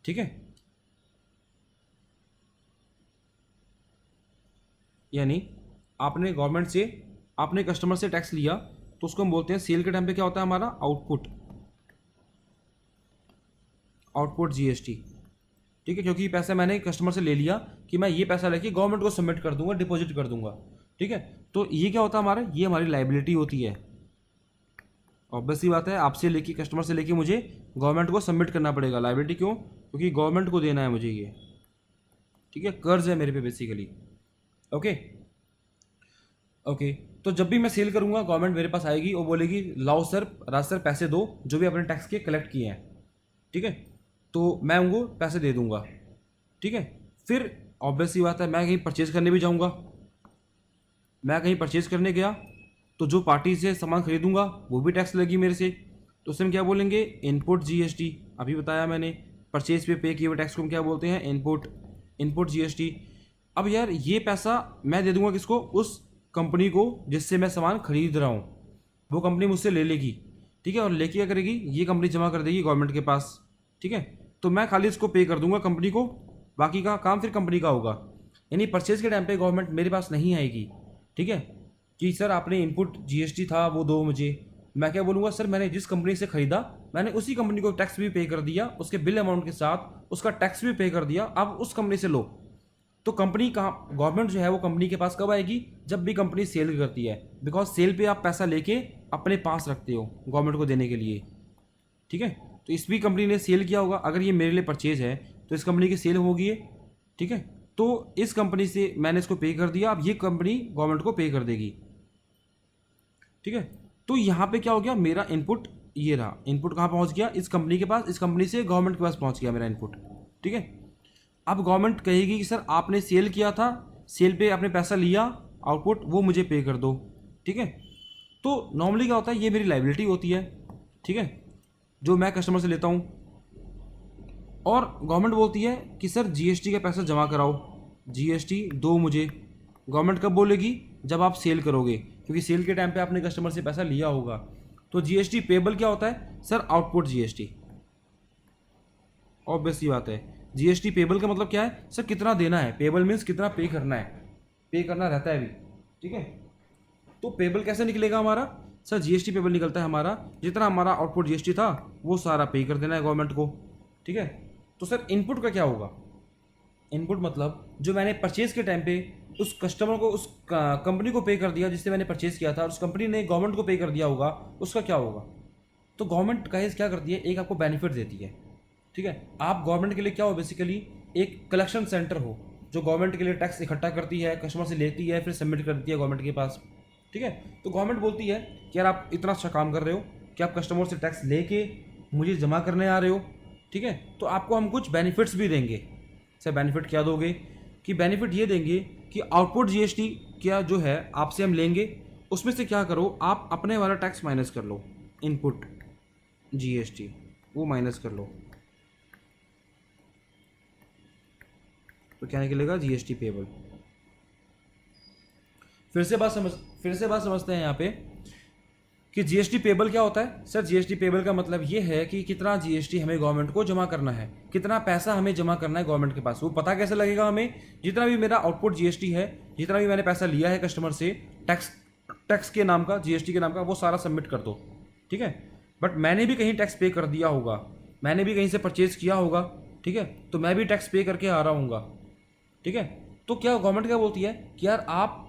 ठीक है। यानी आपने गवर्नमेंट से, आपने कस्टमर से टैक्स लिया, तो उसको हम बोलते हैं, सेल के टाइम पे क्या होता है हमारा, आउटपुट, आउटपुट GST, ठीक है, क्योंकि पैसा मैंने कस्टमर से ले लिया कि मैं ये पैसा लेके गवर्नमेंट को सबमिट कर दूंगा, डिपॉजिट कर दूंगा, ठीक है। तो ये क्या होता है हमारा, ये हमारी लाइबिलिटी होती है। ऑब्वियस सी बात है, आपसे लेके, कस्टमर से लेके मुझे गवर्नमेंट को सबमिट करना पड़ेगा, लाइबिलिटी क्यों, क्योंकि गवर्नमेंट को देना है मुझे ये, ठीक है, कर्ज है मेरे पे बेसिकली, ओके। ओके, तो जब भी मैं सेल करूंगा, गवर्नमेंट मेरे पास आएगी और बोलेगी, लाओ सर, राज सर पैसे दो, जो भी अपने टैक्स के कलेक्ट किए हैं, ठीक है, तो मैं उनको पैसे दे दूंगा, ठीक है। फिर ऑब्वियस सी बात है, मैं कहीं परचेज करने भी जाऊँगा, मैं कहीं परचेज करने गया तो जो पार्टी से सामान खरीदूंगा वो भी टैक्स लगी मेरे से, तो उससे हम क्या बोलेंगे, इनपुट जीएसटी। अभी बताया मैंने, परचेज पे किए हुए टैक्स को हम क्या बोलते हैं, इनपुट, इनपुट जीएसटी। अब यार ये पैसा मैं दे दूंगा किसको, उस कंपनी को जिससे मैं सामान खरीद रहा हूँ, वो कंपनी मुझसे ले लेगी, ठीक है, और लेके क्या करेगी, ये कंपनी जमा कर देगी गवर्नमेंट के पास, ठीक है। तो मैं खाली इसको पे कर दूंगा कंपनी को, बाकी का काम फिर कंपनी का होगा। यानी परचेज के टाइम पे गवर्नमेंट मेरे पास नहीं आएगी, ठीक है, कि सर आपने इनपुट जीएसटी था वो दो मुझे। मैं क्या बोलूँगा, सर मैंने जिस कंपनी से खरीदा मैंने उसी कंपनी को टैक्स भी पे कर दिया, उसके बिल अमाउंट के साथ उसका टैक्स भी पे कर दिया, अब उस कंपनी से लो। तो कंपनी कहाँ, गवर्नमेंट जो है वो कंपनी के पास कब आएगी, जब भी कंपनी सेल करती है, बिकॉज सेल पे आप पैसा लेके अपने पास रखते हो गवर्नमेंट को देने के लिए, ठीक है। तो इस भी कंपनी ने सेल किया होगा, अगर ये मेरे लिए परचेज है तो इस कंपनी की सेल होगी, ठीक है। तो इस कंपनी से मैंने इसको पे कर दिया, अब ये कंपनी गवर्नमेंट को पे कर देगी, ठीक है। तो यहाँ पे क्या हो गया, मेरा इनपुट ये रहा, इनपुट कहाँ पहुँच गया, इस कंपनी के पास, इस कंपनी से गवर्नमेंट के पास पहुँच गया मेरा इनपुट, ठीक है। अब गवर्नमेंट कहेगी कि सर आपने सेल किया था, सेल पे आपने पैसा लिया, आउटपुट वो मुझे पे कर दो, ठीक है। तो नॉर्मली क्या होता है, ये मेरी लाइबिलिटी होती है, ठीक है, जो मैं कस्टमर से लेता हूँ, और गवर्नमेंट बोलती है कि सर जीएसटी का पैसा जमा कराओ, जीएसटी दो मुझे। गवर्नमेंट कब बोलेगी, जब आप सेल करोगे, क्योंकि सेल के टाइम पे आपने कस्टमर से पैसा लिया होगा। तो जीएसटी पेबल क्या होता है, सर आउटपुट जीएसटी, ऑब्वियस सी बात है। जीएसटी पेबल का मतलब क्या है, सर कितना देना है, पेबल मीन्स कितना पे करना है, पे करना रहता है भी, ठीक है। तो पेबल कैसे निकलेगा हमारा, सर जीएसटी पेबल निकलता है हमारा, जितना हमारा आउटपुट जीएसटी था वो सारा पे कर देना है गवर्नमेंट को, ठीक है। तो सर इनपुट का क्या होगा, इनपुट मतलब जो मैंने परचेज के टाइम पे उस कस्टमर को, उस कंपनी को पे कर दिया जिससे मैंने परचेज किया था, और उस कंपनी ने गवर्नमेंट को पे कर दिया होगा, उसका क्या होगा। तो गवर्नमेंट गाइस क्या करती है, एक आपको बेनिफिट देती है, ठीक है। आप गवर्नमेंट के लिए क्या हो, बेसिकली एक कलेक्शन सेंटर हो, जो गवर्नमेंट के लिए टैक्स इकट्ठा करती है, कस्टमर से लेती है, फिर सबमिट करती है गवर्नमेंट के पास, ठीक है। तो गवर्नमेंट बोलती है कि यार आप इतना अच्छा काम कर रहे हो कि आप कस्टमर से टैक्स लेके मुझे जमा करने आ रहे हो, ठीक है, तो आपको हम कुछ बेनिफिट्स भी देंगे। सर बेनिफिट क्या दोगे, कि बेनिफिट ये देंगे कि आउटपुट जीएसटी क्या जो है आपसे हम लेंगे, उसमें से क्या करो, आप अपने वाला टैक्स माइनस कर लो, इनपुट जीएसटी वो माइनस कर लो, तो क्या निकलेगा, जीएसटी पेबल। फिर से बात समझते हैं यहाँ पे कि जीएसटी पेबल क्या होता है। सर जीएसटी पेबल का मतलब ये है कि कितना जीएसटी हमें गवर्नमेंट को जमा करना है, कितना पैसा हमें जमा करना है गवर्नमेंट के पास। वो पता कैसे लगेगा हमें, जितना भी मेरा आउटपुट जीएसटी है, जितना भी मैंने पैसा लिया है कस्टमर से टैक्स के नाम का, जीएसटी के नाम का, वो सारा सबमिट कर दो, ठीक है। बट मैंने भी कहीं टैक्स पे कर दिया होगा, मैंने भी कहीं से परचेज किया होगा, ठीक है, तो मैं भी टैक्स पे करके आ रहा हूँगा, ठीक है। तो क्या गवर्नमेंट क्या बोलती है कि यार आप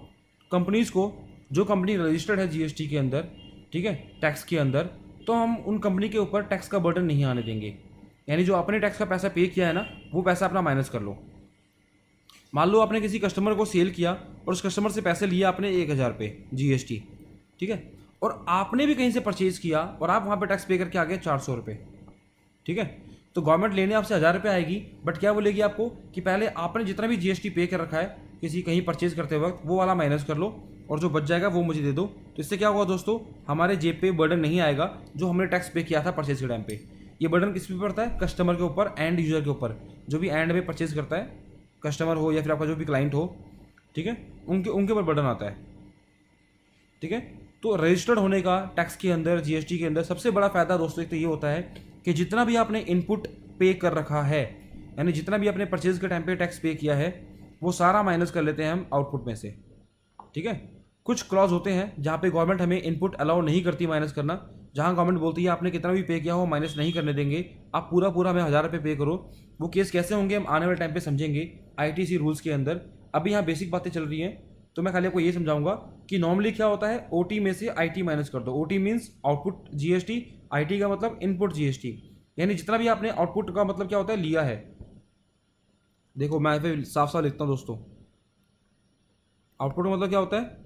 कंपनीज को, जो कंपनी रजिस्टर्ड है जीएसटी के अंदर, ठीक है, टैक्स के अंदर, तो हम उन कंपनी के ऊपर टैक्स का बर्डन नहीं आने देंगे। यानी जो आपने टैक्स का पैसा पे किया है ना, वो पैसा अपना माइनस कर लो। मान लो आपने किसी कस्टमर को सेल किया और उस कस्टमर से पैसे लिया आपने 1000 पे जीएसटी, ठीक है, और आपने भी कहीं से परचेज किया और आप वहाँ पे टैक्स पे करके आ गए 400 रुपये, ठीक है। तो गवर्नमेंट लेने आपसे 1000 रुपये आएगी, बट क्या बोलेगी आपको कि पहले आपने जितना भी जीएसटी पे कर रखा है किसी कहीं परचेज करते वक्त, वो वाला माइनस कर लो, और जो बच जाएगा वो मुझे दे दो। तो इससे क्या होगा दोस्तों, हमारे जेब पे बर्डन नहीं आएगा जो हमने टैक्स पे किया था परचेज के टाइम पे। ये बर्डन किस पे पड़ता है, कस्टमर के ऊपर, एंड यूजर के ऊपर, जो भी एंड में परचेज करता है, कस्टमर हो या फिर आपका जो भी क्लाइंट हो, ठीक है, उनके उनके ऊपर बर्डन आता है, ठीक है। तो रजिस्टर्ड होने का टैक्स के अंदर, जीएसटी के अंदर सबसे बड़ा फायदा दोस्तों एक तो ये होता है कि जितना भी आपने इनपुट पे कर रखा है, यानी जितना भी आपने परचेज के टाइम पे टैक्स पे किया है, वो सारा माइनस कर लेते हैं हम आउटपुट में से, ठीक है। कुछ क्लॉज होते हैं जहाँ पे गवर्नमेंट हमें इनपुट अलाउ नहीं करती माइनस करना, जहाँ गवर्नमेंट बोलती है आपने कितना भी पे किया हो माइनस नहीं करने देंगे, आप पूरा पूरा हमें 1000 रुपये पे करो। वो केस कैसे होंगे हम आने वाले टाइम पे समझेंगे आईटीसी रूल्स के अंदर। अभी यहाँ बेसिक बातें चल रही हैं, तो मैं खाली आपको ये समझाऊंगा कि नॉर्मली क्या होता है, ओटी में से आईटी माइनस कर दो। OT means output GST, IT का मतलब इनपुट जीएसटी, यानी जितना भी आपने आउटपुट का मतलब क्या होता है, लिया है। देखो मैं फिर साफ साफ लिखता हूँ दोस्तों, आउटपुट का मतलब क्या होता है,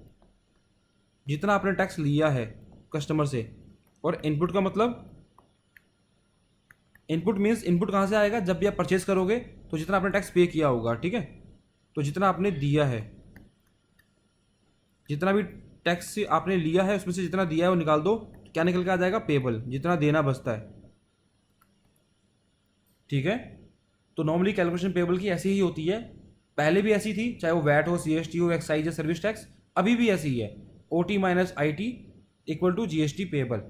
जितना आपने टैक्स लिया है कस्टमर से, और इनपुट का मतलब, इनपुट मीन्स इनपुट कहाँ से आएगा, जब भी आप परचेज करोगे तो जितना आपने टैक्स पे किया होगा, ठीक है। तो जितना आपने दिया है, जितना भी टैक्स आपने लिया है उसमें से जितना दिया है वो निकाल दो, क्या निकल के आ जाएगा? पेबल, जितना देना बचता है। ठीक है, तो नॉर्मली कैलकुलेशन पेबल की ऐसी ही होती है, पहले भी ऐसी थी, चाहे वो वैट हो, सीएसटी हो, एक्साइज या सर्विस टैक्स, अभी भी ऐसी ही है। OT minus IT equal to GST payable.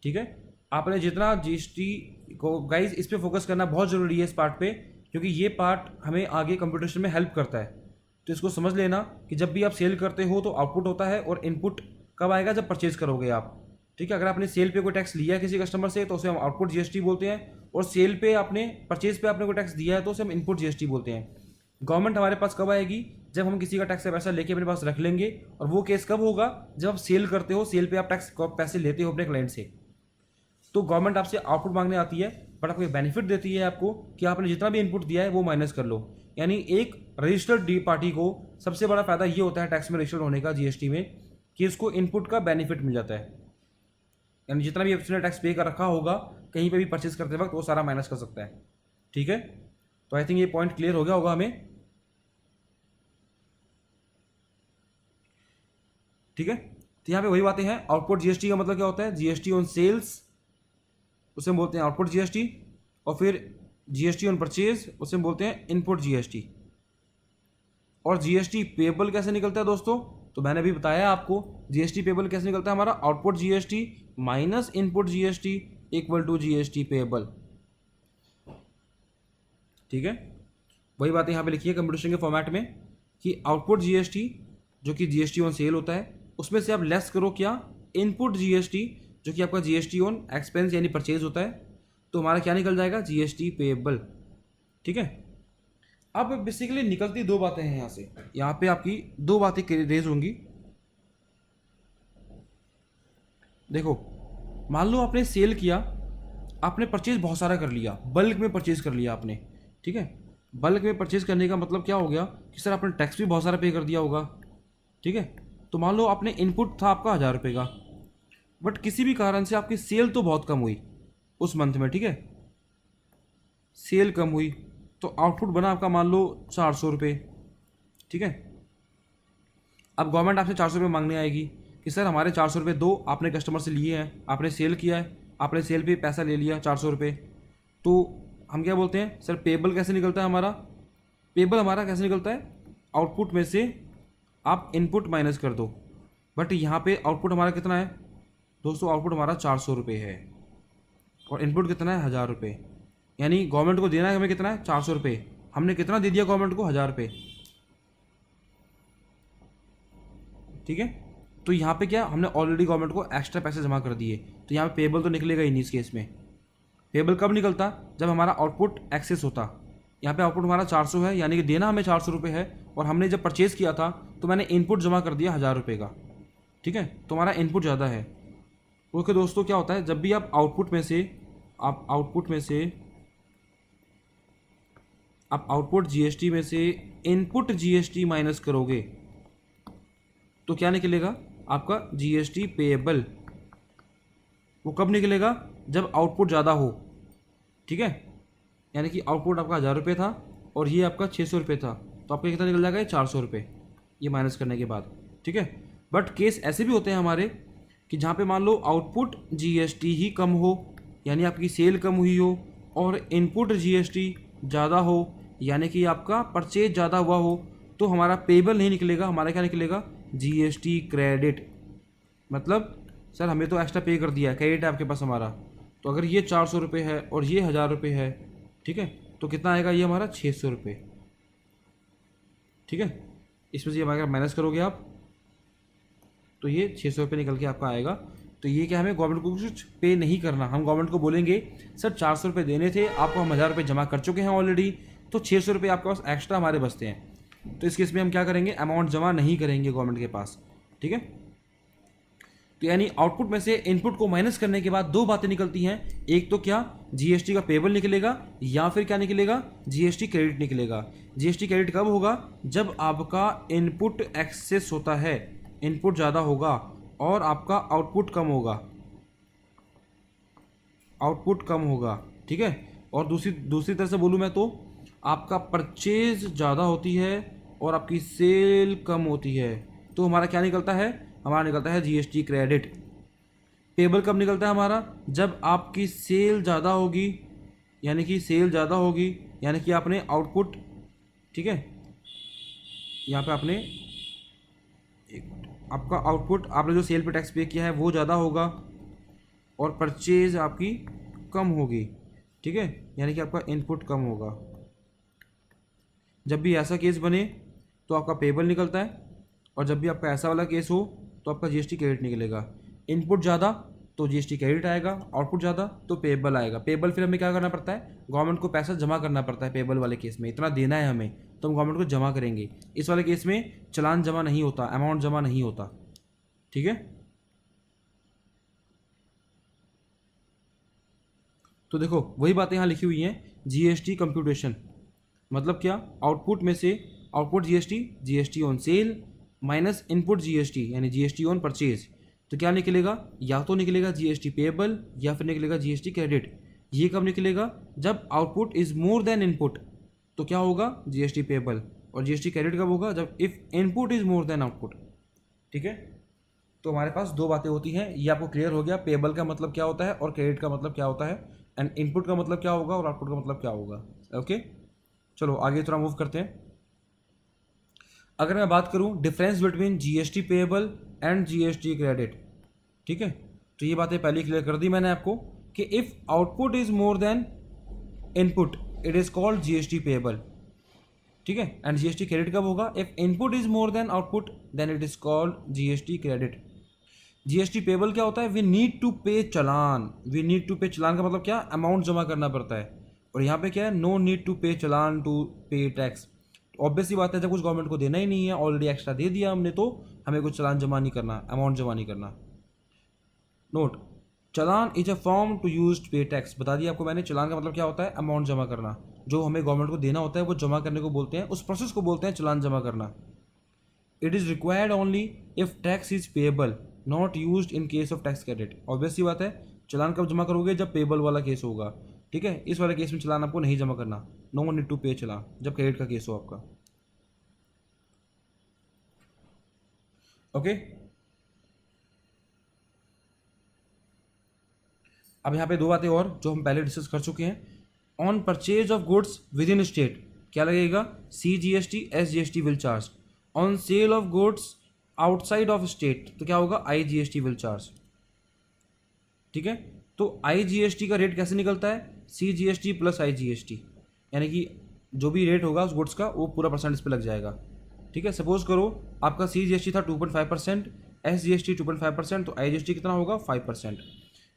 ठीक है, आपने जितना जीएसटी को, गाइज इस पे फोकस करना बहुत ज़रूरी है इस पार्ट पे, क्योंकि ये पार्ट हमें आगे कंप्यूटेशन में हेल्प करता है। तो इसको समझ लेना कि जब भी आप सेल करते हो तो आउटपुट होता है, और इनपुट कब आएगा? जब परचेज करोगे आप। ठीक है, अगर आपने सेल पे कोई टैक्स लिया है किसी कस्टमर से तो उसे हम आउटपुट जीएसटी बोलते हैं, और सेल पे आपने, परचेज पे आपने कोई टैक्स दिया है तो उसे हम इनपुट जीएसटी बोलते हैं। गवर्नमेंट हमारे पास कब आएगी? जब हम किसी का टैक्स का पैसा लेके अपने पास रख लेंगे, और वो केस कब होगा? जब आप सेल करते हो, सेल पे आप टैक्स पैसे लेते हो अपने क्लाइंट से, तो गवर्नमेंट आपसे आउटपुट मांगने आती है, बट आपको बेनिफिट देती है आपको कि आपने जितना भी इनपुट दिया है वो माइनस कर लो। यानी एक रजिस्टर्ड डी पार्टी को सबसे बड़ा फायदा ये होता है टैक्स में रजिस्टर्ड होने का, जीएसटी में, कि उसको इनपुट का बेनिफिट मिल जाता है। यानी जितना भी उसने टैक्स पे कर रखा होगा कहीं पे भी परचेज करते वक्त, वो सारा माइनस कर सकता है। ठीक है, तो आई थिंक ये पॉइंट क्लियर हो गया होगा हमें। ठीक है, तो यहाँ पे वही बातें हैं। आउटपुट जीएसटी का मतलब क्या होता है? जीएसटी ऑन सेल्स, उसे हम बोलते हैं आउटपुट जीएसटी, और फिर जीएसटी ऑन परचेज, उसे हम बोलते हैं इनपुट जीएसटी। और जीएसटी पेबल कैसे निकलता है दोस्तों? तो मैंने अभी बताया आपको जीएसटी पेबल कैसे निकलता है हमारा, output GST minus input GST equal to GST payable. ठीक है, वही बात यहाँ पे लिखी है कंप्यूटेशन के फॉर्मेट में, कि आउटपुट जीएसटी जो कि जीएसटी ऑन सेल होता है, उसमें से आप लेस करो क्या? इनपुट जीएसटी जो कि आपका जीएसटी ऑन एक्सपेंस यानी परचेज होता है, तो हमारा क्या निकल जाएगा? GST payable. ठीक है, अब बेसिकली निकलती दो बातें हैं यहाँ से, यहाँ पे आपकी दो बातें रेज होंगी। देखो, मान लो आपने सेल किया, आपने परचेज बहुत सारा कर लिया, बल्क में परचेज कर लिया आपने। ठीक है, बल्क में परचेज करने का मतलब क्या हो गया कि सर आपने टैक्स भी बहुत सारा पे कर दिया होगा। ठीक है, तो मान लो आपने इनपुट था आपका 1000 रुपये का, बट किसी भी कारण से आपकी सेल तो बहुत कम हुई उस मंथ में। ठीक है, सेल कम हुई तो आउटपुट बना आपका मान लो 400 रुपये। ठीक है, अब गवर्नमेंट आपसे 400 रुपये मांगने आएगी कि सर हमारे 400 रुपये दो, आपने कस्टमर से लिए हैं, आपने सेल किया है, आपने सेल पे पैसा ले लिया 400 रुपये, तो हम क्या बोलते हैं? सर पेबल कैसे निकलता है हमारा? पेबल हमारा कैसे निकलता है? आउटपुट में से आप इनपुट माइनस कर दो, बट यहाँ पे आउटपुट हमारा कितना है दोस्तों? आउटपुट हमारा 400 रुपये है, और इनपुट कितना है? 1000 रुपये। यानी गवर्नमेंट को देना है हमें कितना है? 400 रुपये। हमने कितना दे दिया गवर्नमेंट को? 1000 रुपये। ठीक है, तो यहाँ पे क्या, हमने ऑलरेडी गवर्नमेंट को एक्स्ट्रा पैसे जमा कर दिए, तो यहाँ पे पेबल तो निकलेगा ही नहीं इस केस में। पेबल कब निकलता? जब हमारा आउटपुट एक्सेस होता। यहाँ पे आउटपुट हमारा 400 है, यानी कि देना हमें 400 रुपये है, और हमने जब परचेज़ किया था तो मैंने इनपुट जमा कर दिया 1000 रुपये का। ठीक है, तो हमारा इनपुट ज़्यादा है। ओके दोस्तों, क्या होता है जब भी आप आउटपुट जीएसटी में से इनपुट जीएसटी माइनस करोगे तो क्या निकलेगा? आपका जीएसटी पेएबल। वो कब निकलेगा? जब आउटपुट ज़्यादा हो। ठीक है, यानी कि आउटपुट आपका 1000 रुपये था और ये आपका 600 रुपये था, तो आपका कितना निकल जाएगा? ये 400 रुपये, ये माइनस करने के बाद। ठीक है, बट केस ऐसे भी होते हैं हमारे कि जहाँ पे मान लो आउटपुट जीएसटी ही कम हो, यानी आपकी सेल कम हुई हो, और इनपुट जीएसटी ज़्यादा हो, यानी कि आपका परचेज ज़्यादा हुआ हो, तो हमारा पेबल नहीं निकलेगा, हमारा क्या निकलेगा? GST credit. मतलब सर हमें तो एक्स्ट्रा पे कर दिया है, क्रेडिट है आपके पास हमारा। तो अगर ये 400 रुपये है और ये 1000 रुपये है, ठीक है, तो कितना आएगा? ये हमारा 600 रुपये। ठीक है, इसमें से हमारा माइनस करोगे आप तो ये 600 रुपये निकल के आपका आएगा। तो ये क्या, हमें गवर्नमेंट को कुछ पे नहीं करना। हम गवर्नमेंट को बोलेंगे सर 400 रुपये देने थे आपको, हम 1000 रुपये जमा कर चुके हैं ऑलरेडी, तो 600 रुपये आपके पास एक्स्ट्रा हमारे बचते हैं। तो इस केस में हम क्या करेंगे? अमाउंट जमा नहीं करेंगे गवर्नमेंट के पास। ठीक है, तो यानी आउटपुट में से इनपुट को माइनस करने के बाद दो बातें निकलती हैं। एक तो क्या, जीएसटी का पेबल निकलेगा, या फिर क्या निकलेगा? जीएसटी क्रेडिट निकलेगा। जीएसटी क्रेडिट कब होगा? जब आपका इनपुट एक्सेस होता है, इनपुट ज़्यादा होगा और आपका आउटपुट कम होगा, ठीक है। और दूसरी तरह से बोलूँ मैं तो आपका परचेज ज़्यादा होती है और आपकी सेल कम होती है, तो हमारा क्या निकलता है, हमारा निकलता है जीएसटी क्रेडिट। पेबल कब निकलता है हमारा, जब आपकी सेल ज़्यादा होगी, यानी कि सेल ज़्यादा होगी, यानी कि आपने आउटपुट, ठीक है, यहाँ पे आपने एक मिनट, आपका आउटपुट, आपने जो सेल पे टैक्स पे किया है वो ज़्यादा होगा और परचेज आपकी कम होगी, ठीक है, यानी कि आपका इनपुट कम होगा। जब भी ऐसा केस बने तो आपका पेबल निकलता है, और जब भी आपका ऐसा वाला केस हो तो आपका जीएसटी क्रेडिट निकलेगा। इनपुट ज़्यादा तो जीएसटी क्रेडिट आएगा, आउटपुट ज़्यादा तो पेबल आएगा। पेबल फिर हमें क्या करना पड़ता है, गवर्नमेंट को पैसा जमा करना पड़ता है। पेबल वाले केस में इतना देना है हमें, तो हम गवर्नमेंट को जमा करेंगे। इस वाले केस में चालान जमा नहीं होता, अमाउंट जमा नहीं होता, ठीक है। तो देखो वही बातें यहाँ लिखी हुई हैं, जीएसटी कंप्यूटेशन मतलब क्या, आउटपुट में से output GST, GST on sale minus input GST यानी जीएसटी ऑन परचेज, तो क्या निकलेगा, या तो निकलेगा जीएसटी पेएबल या फिर निकलेगा जीएसटी क्रेडिट। ये कब निकलेगा, जब output is more than input, तो क्या होगा जीएसटी पेएबल। और जीएसटी क्रेडिट कब होगा, जब if input is more than output, ठीक है। तो हमारे पास दो बातें होती हैं, ये आपको क्लियर हो गया, पेएबल का मतलब क्या होता है और क्रेडिट का मतलब क्या होता है, एंड इनपुट का मतलब क्या होगा और आउटपुट का मतलब क्या होगा। ओके, चलो आगे थोड़ा मूव करते हैं। अगर मैं बात करूं difference between GST payable and GST credit, ठीक है, तो ये बातें पहले क्लियर कर दी मैंने आपको कि if output is more than input it is called GST payable, ठीक है, एंड जीएसटी क्रेडिट कब होगा, if input is more than output then it is called GST credit. GST payable क्या होता है, वी नीड टू पे चलान, we need to पे चलान का मतलब क्या, अमाउंट जमा करना पड़ता है। और यहाँ पे क्या है, नो नीड टू पे चलान टू पे टैक्स। ऑब्वियसली बात है, जब कुछ गवर्नमेंट को देना ही नहीं है, ऑलरेडी एक्स्ट्रा दे दिया हमने, तो हमें कुछ चलान जमा नहीं करना, अमाउंट जमा नहीं करना। Note, challan is a form to use pay tax, बता दिया आपको मैंने। चलान का मतलब क्या होता है, अमाउंट जमा करना, जो हमें गवर्नमेंट को देना होता है वो जमा करने को बोलते हैं, उस प्रोसेस को बोलते हैं चलान जमा करना। It is required only if tax is payable not used in case of tax credit. Obviously बात है, चलान कब जमा करोगे, जब पेएबल वाला केस होगा, ठीक है। इस वाले केस में चलान आपको नहीं जमा करना, नो नीड टू पे चलान, जब क्रेडिट का केस हो आपका। ओके, अब यहाँ पे दो बातें और जो हम पहले डिस्कस कर चुके हैं। On purchase of goods with in state क्या लगेगा, CGST SGST will charge. On sale of goods outside of state तो क्या होगा, IGST विल चार्ज, ठीक है। तो IGST का रेट कैसे निकलता है, CGST प्लस IGST, यानी कि जो भी रेट होगा उस गुड्स का वो पूरा परसेंट इस पर लग जाएगा, ठीक है। सपोज करो आपका CGST था 2.5%, SGST 2.5%, तो IGST कितना होगा 5%।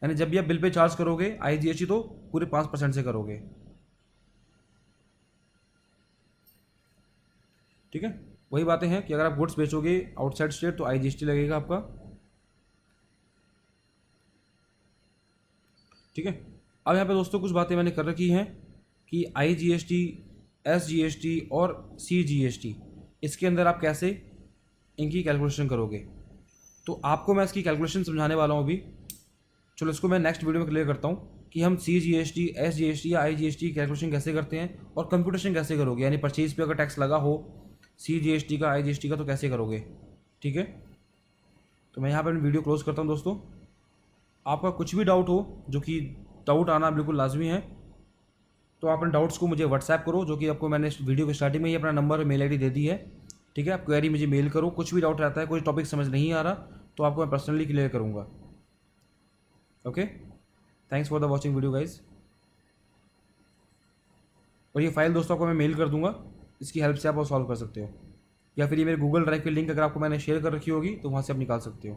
यानी जब भी आप बिल पे चार्ज करोगे IGST तो पूरे 5% से करोगे, ठीक है। वही बातें हैं कि अगर आप गुड्स बेचोगे आउटसाइड स्टेट तो IGST लगेगा आपका, ठीक है। अब यहाँ पे दोस्तों कुछ बातें मैंने कर रखी हैं कि IGST SGST और CGST इसके अंदर आप कैसे इनकी कैलकुलेशन करोगे, तो आपको मैं इसकी कैलकुलेशन समझाने वाला हूँ अभी। चलो इसको मैं नेक्स्ट वीडियो में क्लियर करता हूँ कि हम CGST SGST या IGST की कैलकुलेशन कैसे करते हैं और कंप्यूटेशन कैसे करोगे, यानी परचेज पे अगर टैक्स लगा हो CGST का IGST का तो कैसे करोगे, ठीक है। तो मैं यहाँ पर वीडियो क्लोज करता हूँ दोस्तों। आपका कुछ भी डाउट हो, जो कि डाउट आना बिल्कुल लाजमी है, तो आप अपने डाउट्स को मुझे व्हाट्सएप करो, जो कि आपको मैंने इस वीडियो के स्टार्टिंग में ही अपना नंबर और मेल ID दे दी है, ठीक है। आप क्वेरी मुझे मेल करो, कुछ भी डाउट रहता है, कोई टॉपिक समझ नहीं आ रहा तो आपको मैं पर्सनली क्लियर करूँगा। Okay, thanks for the watching video guys. और ये फाइल दोस्तों आपको मैं मेल कर दूंगा, इसकी हेल्प से आप सॉल्व कर सकते हो, या फिर ये मेरे गूगल ड्राइव की लिंक अगर आपको मैंने शेयर कर रखी होगी तो वहाँ से आप निकाल सकते हो।